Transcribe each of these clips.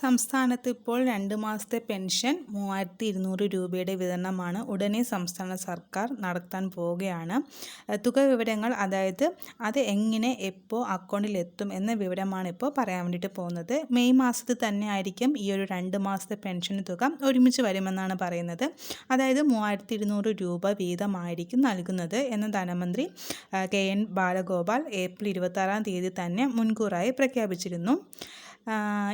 സംസ്ഥാനത്ത് ഇപ്പോൾ 2 മാസത്തെ പെൻഷൻ 3200 രൂപയുടെ വിതരണമാണ് ഉടനെ സംസ്ഥാന സർക്കാർ നടത്താൻ പോവുകയാണ്. തുക വിവരങ്ങൾ, അതായത് അത് എങ്ങനെ എപ്പോൾ അക്കൗണ്ടിൽ എത്തും എന്ന വിവരമാണ് ഇപ്പോൾ പറയാൻ വേണ്ടിയിട്ട് പോകുന്നത്. മെയ് മാസത്തിൽ തന്നെ ആയിരിക്കും ഈ ഒരു 2 മാസത്തെ പെൻഷൻ തുക ഒരുമിച്ച് വരുമെന്നാണ് പറയുന്നത്. അതായത് 3200 രൂപ വീതമായിരിക്കും നൽകുന്നത് എന്ന് ധനമന്ത്രി KN ബാലഗോപാൽ ഏപ്രിൽ 26-ാം തീയതി തന്നെ മുൻകൂറായി പ്രഖ്യാപിച്ചിരുന്നു.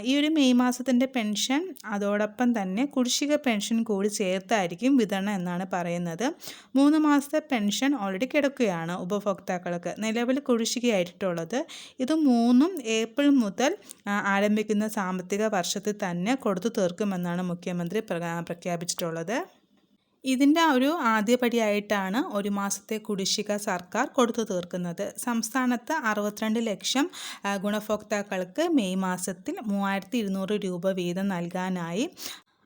ഈ ഒരു മെയ് മാസത്തിൻ്റെ പെൻഷൻ അതോടൊപ്പം തന്നെ കുടിശ്ശിക പെൻഷൻ കൂടി ചേർത്തായിരിക്കും വിതരണം എന്നാണ് പറയുന്നത്. 3 മാസത്തെ പെൻഷൻ ഓൾറെഡി കിടക്കുകയാണ് ഉപഭോക്താക്കൾക്ക് നിലവിൽ കുടിശ്ശികയായിട്ടുള്ളത്. ഇത് 3 ഏപ്രിൽ മുതൽ ആരംഭിക്കുന്ന സാമ്പത്തിക വർഷത്തിൽ തന്നെ കൊടുത്തു തീർക്കുമെന്നാണ് മുഖ്യമന്ത്രി പ്രഖ്യാപിച്ചിട്ടുള്ളത്. ഇതിൻ്റെ ഒരു ആദ്യപടിയായിട്ടാണ് 1 മാസത്തെ കുടിശ്ശിക സർക്കാർ കൊടുത്തു തീർക്കുന്നത്. സംസ്ഥാനത്ത് 62 ലക്ഷം ഗുണഭോക്താക്കൾക്ക് മെയ് മാസത്തിൽ 3200 രൂപ വീതം നൽകാനായി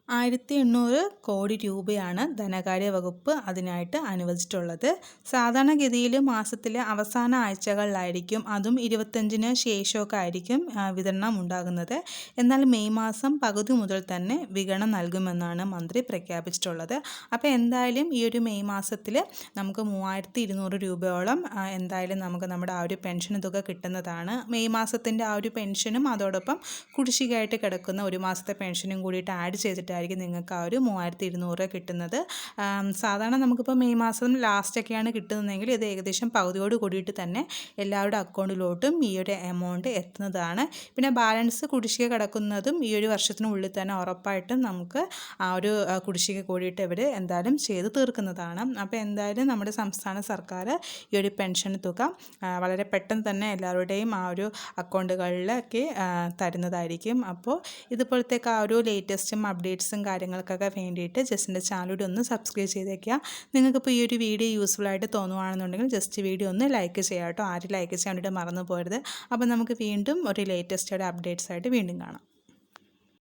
1800 കോടി രൂപയാണ് ധനകാര്യ വകുപ്പ് അതിനായിട്ട് അനുവദിച്ചിട്ടുള്ളത്. സാധാരണഗതിയിൽ മാസത്തിലെ അവസാന ആഴ്ചകളിലായിരിക്കും, അതും 25-ന് ശേഷമൊക്കെ ആയിരിക്കും വിതരണം ഉണ്ടാകുന്നത്. എന്നാൽ മെയ് മാസം പകുതി മുതൽ തന്നെ വിതരണം നൽകുമെന്നാണ് മന്ത്രി പ്രഖ്യാപിച്ചിട്ടുള്ളത്. അപ്പോൾ എന്തായാലും ഈ ഒരു മെയ് മാസത്തിൽ നമുക്ക് 3200 രൂപയോളം എന്തായാലും നമുക്ക് നമ്മുടെ ആ ഒരു പെൻഷൻ തുക കിട്ടുന്നതാണ്. മെയ് മാസത്തിൻ്റെ ആ ഒരു പെൻഷനും അതോടൊപ്പം കുടിശ്ശികയായിട്ട് കിടക്കുന്ന 1 മാസത്തെ പെൻഷനും കൂടിയിട്ട് ആഡ് ചെയ്തിട്ടായിരിക്കും നിങ്ങൾക്ക് ആ ഒരു 3200 കിട്ടുന്നത്. സാധാരണ നമുക്കിപ്പോൾ മെയ് മാസം ലാസ്റ്റൊക്കെയാണ് കിട്ടുന്നതെങ്കിൽ ഇത് ഏകദേശം പകുതിയോട് കൂടിയിട്ട് തന്നെ എല്ലാവരുടെ അക്കൗണ്ടിലോട്ടും ഈ ഒരു എമൗണ്ട് എത്തുന്നതാണ്. പിന്നെ ബാലൻസ് കുടിശ്ശിക കിടക്കുന്നതും ഈ ഒരു വർഷത്തിനുള്ളിൽ തന്നെ ഉറപ്പായിട്ടും നമുക്ക് ആ ഒരു കുടിശ്ശിക കൂടിയിട്ട് ഇവർ എന്തായാലും ചെയ്ത് തീർക്കുന്നതാണ്. അപ്പോൾ എന്തായാലും നമ്മുടെ സംസ്ഥാന സർക്കാർ ഈ ഒരു പെൻഷൻ തുക വളരെ പെട്ടെന്ന് തന്നെ എല്ലാവരുടെയും ആ ഒരു അക്കൗണ്ടുകളിലൊക്കെ തരുന്നതായിരിക്കും. അപ്പോൾ ഇതുപോലത്തേക്ക് ആ ഒരു ലേറ്റസ്റ്റും അപ്ഡേറ്റ്സും കാര്യങ്ങൾക്കൊക്കെ വേണ്ടിയിട്ട് ജസ്റ്റിൻ്റെ ചാനലിൽ ഒന്ന് സബ്സ്ക്രൈബ് ചെയ്തേക്കുക. നിങ്ങൾക്കിപ്പോൾ ഈ ഒരു വീഡിയോ യൂസ്ഫുൾ ആയിട്ട് തോന്നുവാണെന്നുണ്ടെങ്കിൽ ജസ്റ്റ് വീഡിയോ ഒന്ന് ലൈക്ക് ചെയ്യാം കേട്ടോ. ആരും ലൈക്ക് ചെയ്യാൻ വേണ്ടിയിട്ട് മറന്നു പോകരുത്. അപ്പോൾ നമുക്ക് വീണ്ടും ഒരു ലേറ്റസ്റ്റ് അപ്ഡേറ്റ്സ് ആയിട്ട് വീണ്ടും കാണാം.